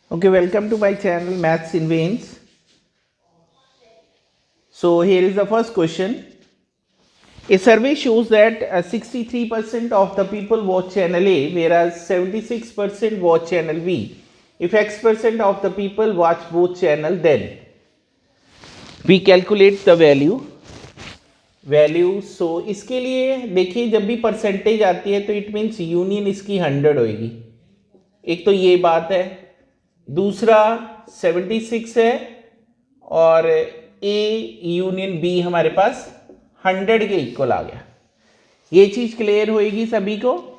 Okay, welcome to my channel Maths in Veins. So here is the first question. A survey shows that 63% of the people watch channel A, whereas 76% watch channel B. If X% of the people watch both channel, then we calculate the value. So इसके लिए देखिए, जब भी percentage आती है तो it means union इसकी 100 होगी. एक तो ये बात है. दूसरा 76 है और ए यूनियन बी हमारे पास 100 के इक्वल आ गया. ये चीज़ क्लियर होएगी सभी को.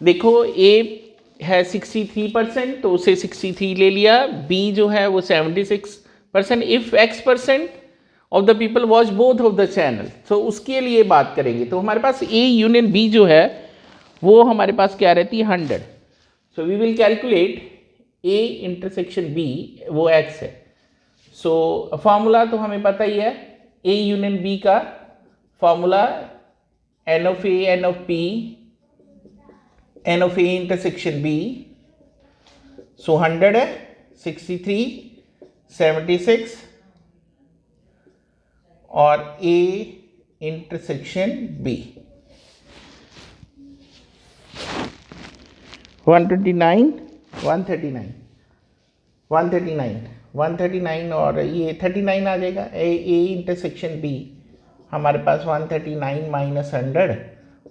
देखो, ए है 63%, तो उसे 63 ले लिया. बी जो है वो 76%. If X% of the people watch both of the channel, तो उसके लिए बात करेंगे. तो हमारे पास ए यूनियन बी जो है वो हमारे पास क्या रहती है, 100. So we will calculate A intersection B, वो X है. सो फॉर्मूला तो हमें पता ही है. ए यूनियन बी का formula n of A n of P n of A intersection B. So 100 है, 63, 76 और ए इंटरसेक्शन बी 129, 139 और ये 39 आ जाएगा. ए इंटरसेक्शन बी हमारे पास 139 माइनस 100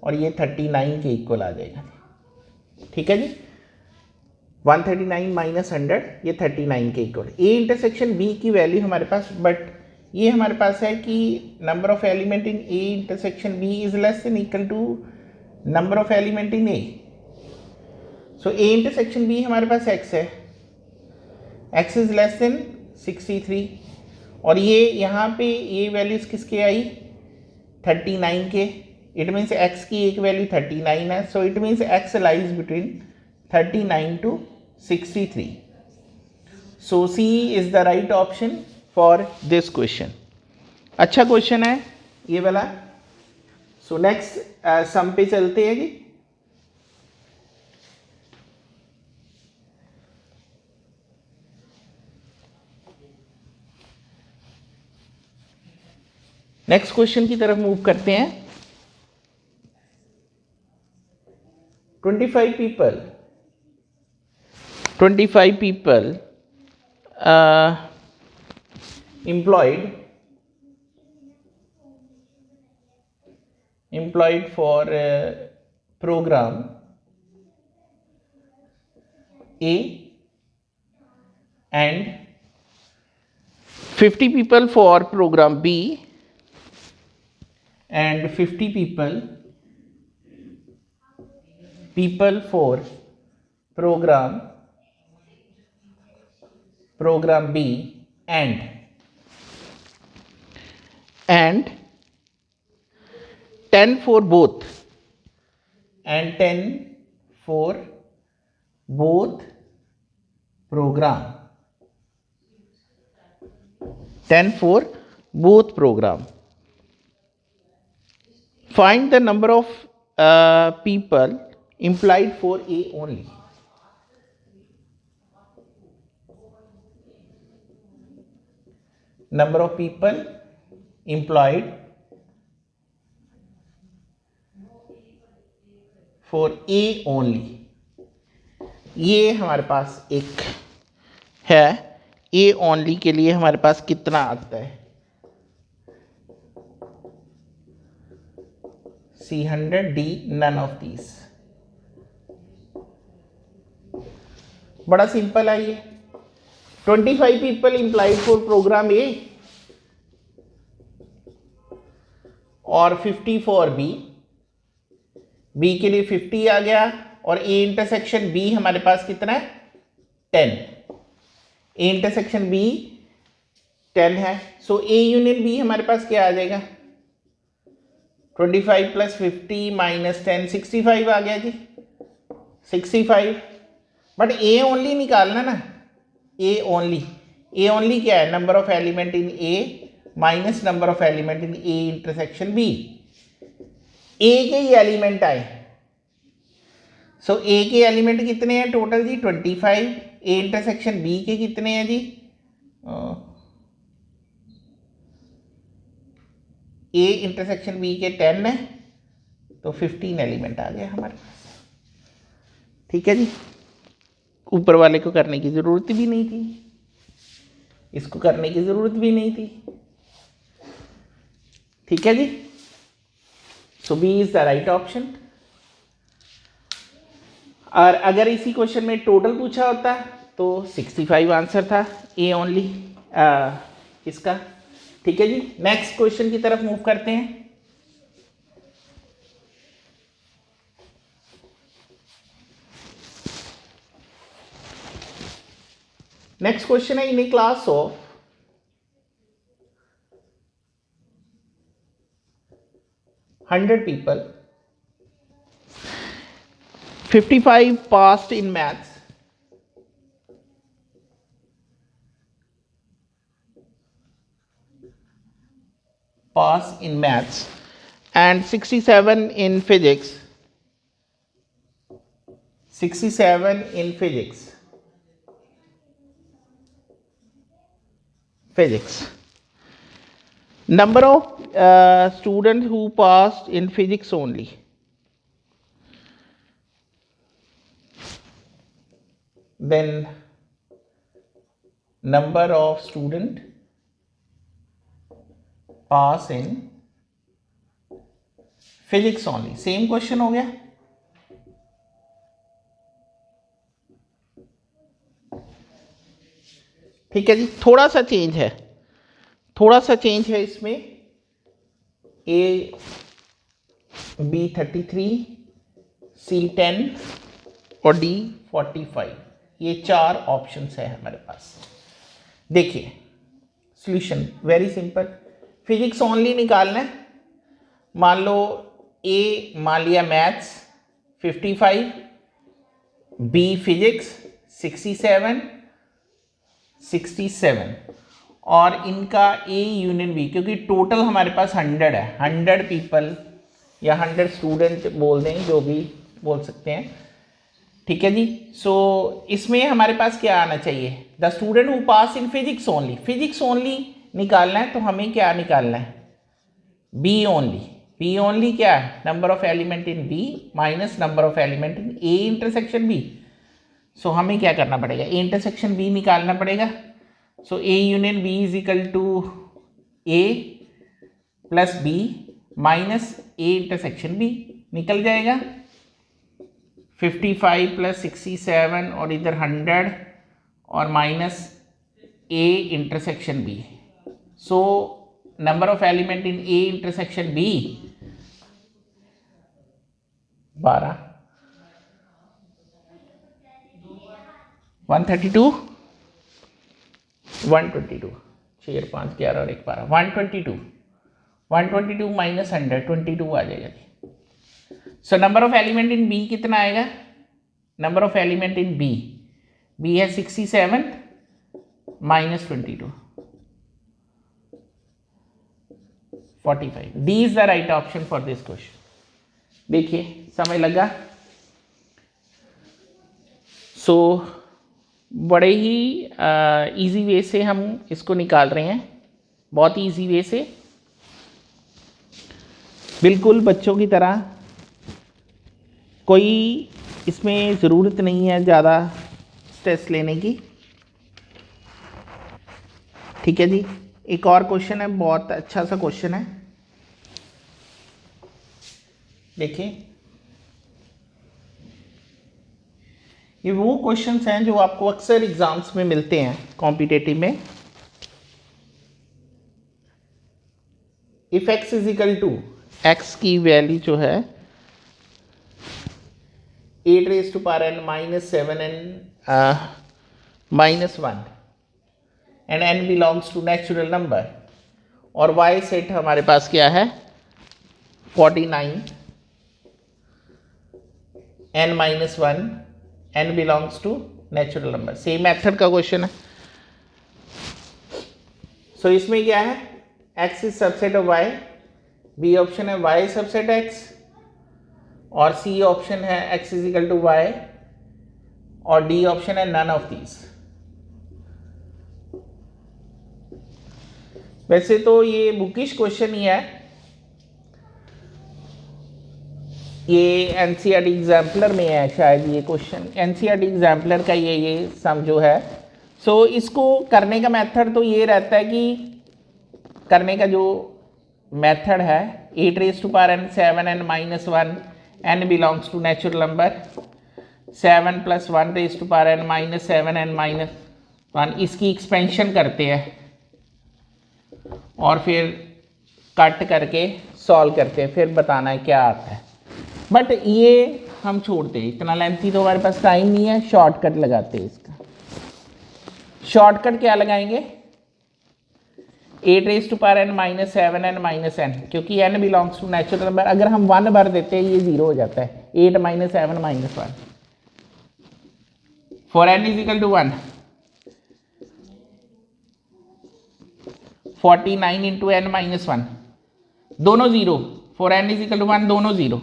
और ये 39 के इक्वल आ जाएगा. ठीक है जी. 139 माइनस 100, ये 39 के इक्वल. ए इंटरसेक्शन बी की वैल्यू हमारे पास, बट ये हमारे पास है कि number of element in A intersection B is less than equal to number of element in A. So A intersection B हमारे पास x है. x इज लेस देन 63 और ये यहाँ पे ये वैल्यूज किसके आई, 39 के. इट मीन्स x की एक वैल्यू 39 है. So it means x lies between 39 to 63. So C is the right option for this question. अच्छा क्वेश्चन है ये वाला. सो नेक्स्ट सम पे चलते हैं जी. नेक्स्ट क्वेश्चन की तरफ मूव करते हैं. 25 people employed for program A and 50 people for program B and 50 people for program B and 10 for both program. 10 for both program. Find the number of people employed for A only. Number of people employed for A only. ये हमारे पास एक है. A only के लिए हमारे पास कितना आता है, C100, D none of these. बड़ा सिंपल है ये. 25 people employed for program A और 50 for B. B के लिए 50 आ गया और A इंटरसेक्शन B हमारे पास कितना है, 10. A इंटरसेक्शन B 10 है. सो A यूनियन B हमारे पास क्या आ जाएगा, 25 प्लस 50 माइनस 10, 65 आ गया जी. 65. बट A ओनली निकालना ना. A ओनली क्या है, number of element in A minus number of element in A intersection B. A के ही एलिमेंट आए. सो A के एलिमेंट कितने हैं टोटल जी, 25. ए इंटरसेक्शन बी के कितने हैं जी? ए इंटरसेक्शन बी के 10 है, तो 15 एलिमेंट आ गया हमारे पास। ठीक है जी, ऊपर वाले को करने की ज़रूरत भी नहीं थी, इसको करने की ज़रूरत भी नहीं थी। ठीक है जी, so B is the right option. और अगर इसी क्वेश्चन में टोटल पूछा होता तो 65 आंसर था, ए ओनली इसका। ठीक है जी, नेक्स्ट क्वेश्चन की तरफ मूव करते हैं। नेक्स्ट क्वेश्चन है, इन ए class of 100 people, 55 passed in maths, and 67 in physics. 67 in physics. Number of students who passed in physics only. Then number of student pass in physics only. Same question हो गया। ठीक है जी, थोड़ा सा change है इसमें। A B 33, सी 10 और D 45, ये 4 ऑप्शंस है हमारे पास। देखिए solution very simple, physics only निकालना है। मान लो ए मान लिया मैथ्स 55, बी फिजिक्स 67 और इनका ए यूनियन बी, क्योंकि टोटल हमारे पास 100 है, 100 पीपल या 100 स्टूडेंट बोल दें, जो भी बोल सकते हैं। ठीक है जी, सो इसमें हमारे पास क्या आना चाहिए? The student who pass in physics only निकालना है, तो हमें क्या निकालना है? बी ओनली क्या है? Number of element in B minus number of element in A intersection B. So हमें क्या करना पड़ेगा? ए इंटरसेक्शन बी निकालना पड़ेगा। So A union B is equal to A plus B minus A intersection B, निकल जाएगा 55 plus 67 और इधर 100 और minus A intersection B. So number of element in A intersection B 12, 132, 122, 6 और 5 11 और 1 12, 122 माइनस 100 22 आ जाएगा जी। So number of element in B कितना आएगा? Number of element in B है 67 minus 22, 45। D is the right option for this question. देखिए समय लगा। सो बड़े ही इजी वे से हम इसको निकाल रहे हैं, बहुत ही इजी वे से, बिल्कुल बच्चों की तरह। कोई इसमें ज़रूरत नहीं है ज़्यादा स्ट्रेस लेने की। ठीक है जी, एक और क्वेश्चन है, बहुत अच्छा सा क्वेश्चन है। देखिए ये वो क्वेश्चंस हैं जो आपको अक्सर एग्जाम्स में मिलते हैं कॉम्पिटेटिव में। If x is equal to, x की वैल्यू जो है 8 raise to power n minus 7n minus 1 and n belongs to natural number, और y सेट हमारे पास क्या है 49, n minus 1, n belongs to natural number. Same method का क्वेश्चन है। सो इसमें क्या है? x is subset of y, b option है y सबसेट x, और c ऑप्शन है x is equal to y, और डी ऑप्शन है नन ऑफ दीज। वैसे तो ये बुकिश क्वेश्चन ही है, ये एनसीईआरटी एग्जाम्पलर में है शायद ये क्वेश्चन, एनसीईआरटी एग्जाम्पलर का ये सम जो है। सो इसको करने का मेथड तो ये रहता है कि करने का जो मेथड है 8 raise to power n 7n - 1 n belongs to natural number 7 + 1 raise to power n - 7n - 1 इसकी एक्सपेंशन करते हैं और फिर कट करके सॉल्व करते हैं, फिर बताना है क्या आता है। बट ये हम छोड़ते हैं, इतना लेंथी तो हमारे पास टाइम नहीं है, शॉर्टकट लगाते हैं इसका। शॉर्टकट क्या लगाएंगे 8 raise to power n - 7n - n, क्योंकि n belongs to natural number, अगर हम 1 भर देते हैं ये 0 हो जाता है। 8 - 7 - 1 फॉर n = 1 49 × n - 1 दोनों 0, फॉर n = 1 दोनों 0।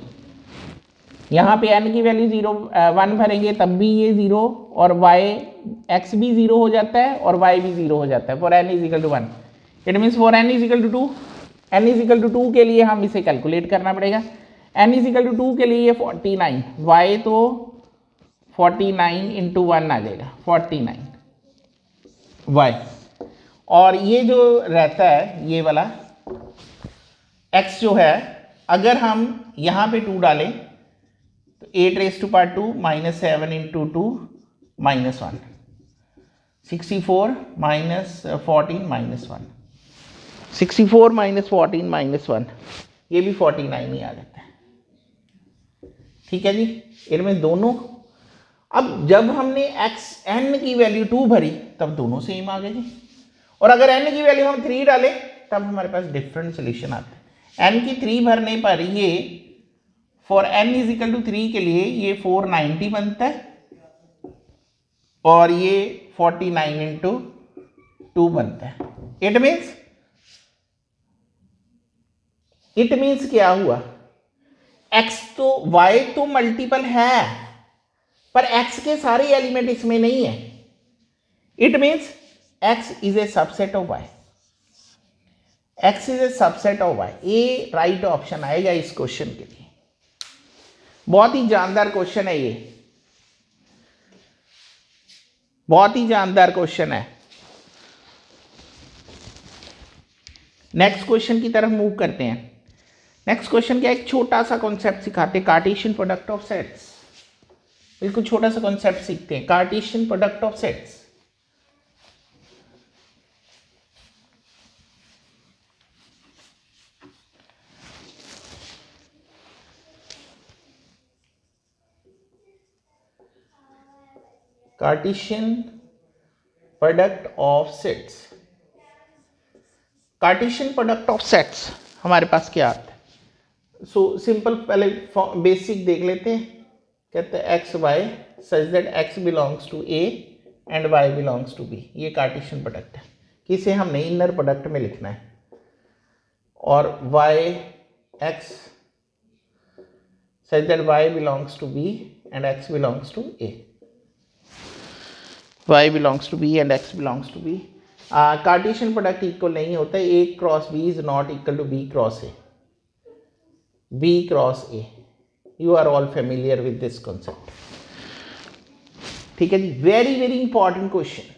यहाँ पे n की वैल्यू 0 1 भरेंगे तब भी ये 0 और y x भी 0 हो जाता है और y भी 0 हो जाता है for n = 1। It means for n = 2, n = 2 के लिए हम इसे कैलकुलेट करना पड़ेगा। n = 2 के लिए ये 49, y तो 49 × 1 आ जाएगा 49 y, और ये जो रहता है ये वाला x जो है अगर हम यहाँ पे 2 डालें तो 8 रेज़ टू पावर 2 - 7 × 2 - 1 64 - 14 - 1 64 - 14 - 1 ये भी 49 ही आ जाता है। ठीक है जी, इनमें दोनों। अब जब हमने n की वैल्यू 2 भरी तब दोनों सेम आ गए जी, और अगर n की वैल्यू हम 3 डालें तब हमारे पास डिफरेंट सोल्यूशन आता है। n की 3 भरने पर ये फॉर n = 3 के लिए ये 490 बनता है और ये 49 × 2 बनता है। इट मीन्स क्या हुआ, x तो y तो मल्टीपल है पर x के सारे एलिमेंट इसमें नहीं है। It means x is a subset of y, x is a subset of y। A right option आएगा इस क्वेश्चन के लिए। बहुत ही जानदार क्वेश्चन है ये, बहुत ही जानदार क्वेश्चन है। नेक्स्ट क्वेश्चन की तरफ मूव करते हैं। नेक्स्ट क्वेश्चन क्या, एक छोटा सा कॉन्सेप्ट सिखाते हैं, कार्टेशियन प्रोडक्ट ऑफ सेट्स। बिल्कुल छोटा सा कॉन्सेप्ट सीखते हैं, Cartesian product of sets. Cartesian product of sets, Cartesian product of sets हमारे पास क्या आता है। सो सिंपल पहले बेसिक देख लेते हैं। कहते हैं X Y such that X belongs to A and Y belongs to B, ये कार्टेशियन प्रोडक्ट है। किसे हमने इनर प्रोडक्ट में लिखना है, और Y X such that Y belongs to B and X belongs to A, y belongs to b and x belongs to b। Cartesian product equal नहीं होता है, a cross b is not equal to b cross a, b cross a। You are all familiar with this concept. ठीक है जी, very very important question,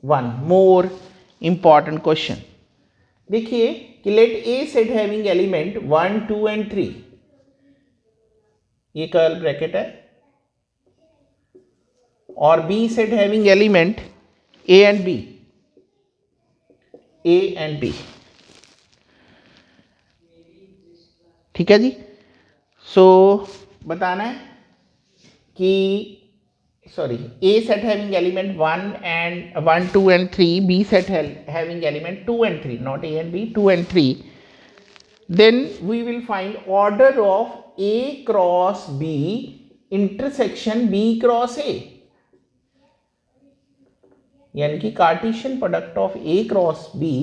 one more important question. देखिए कि let a set having element 1 2 and 3, ये curly bracket है, और B set having element A and B, A and B। ठीक है जी, सो बताना है कि sorry A set having element 1 2 and 3, B set having element 2 and 3, not A and B, 2 and 3, then we will find order of A cross B intersection B cross A, यानी कि Cartesian product of A cross B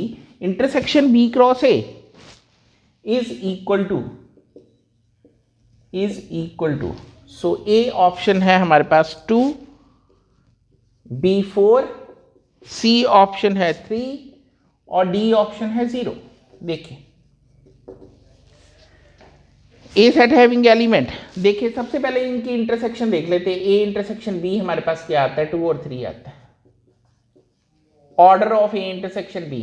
intersection B cross A is equal to, so A option है हमारे पास 2 B4, C option है 3 और D option है 0। देखिए ए set having element, देखिए सबसे पहले इनकी इंटरसेक्शन देख लेते हैं। ए इंटरसेक्शन बी हमारे पास क्या आता है, 2 और 3 आता है। Order of A intersection B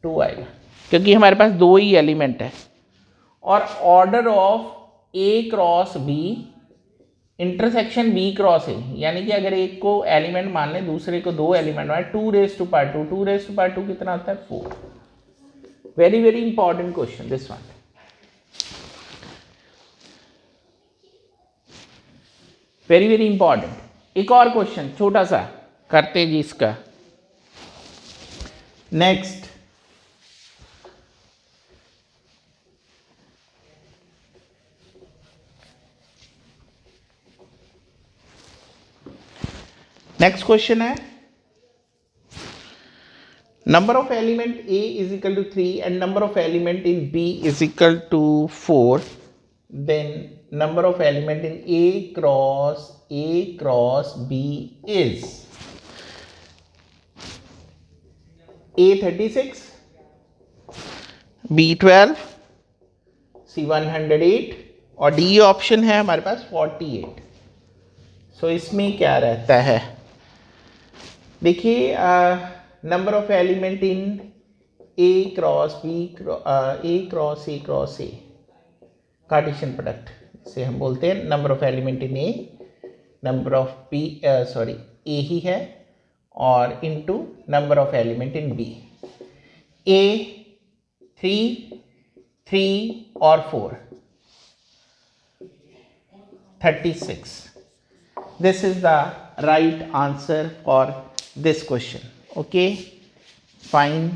2 आएगा क्योंकि हमारे पास 2 ही एलिमेंट है। और order of A cross B intersection B cross A, यानी कि अगर एक को एलिमेंट मान लें दूसरे को 2 एलिमेंट मान, 2 raise to power 2, 2 raise to power 2 कितना आता है 4। Very very important question this one. Very very important. एक और क्वेश्चन छोटा सा करते जी इसका। नेक्स्ट, नेक्स्ट क्वेश्चन है number of element A is equal to 3 and number of element in B is equal to 4, then number of element in A cross B is A 36, B 12, सी 108 और डी ऑप्शन है हमारे पास 48। सो इसमें क्या रहता है, देखिए number of element in A cross A Cartesian product से हम बोलते हैं number of element in A, number of B sorry A ही है, और into number of element in B. A 3 और 4 36। This is the right answer for this question. Okay, fine.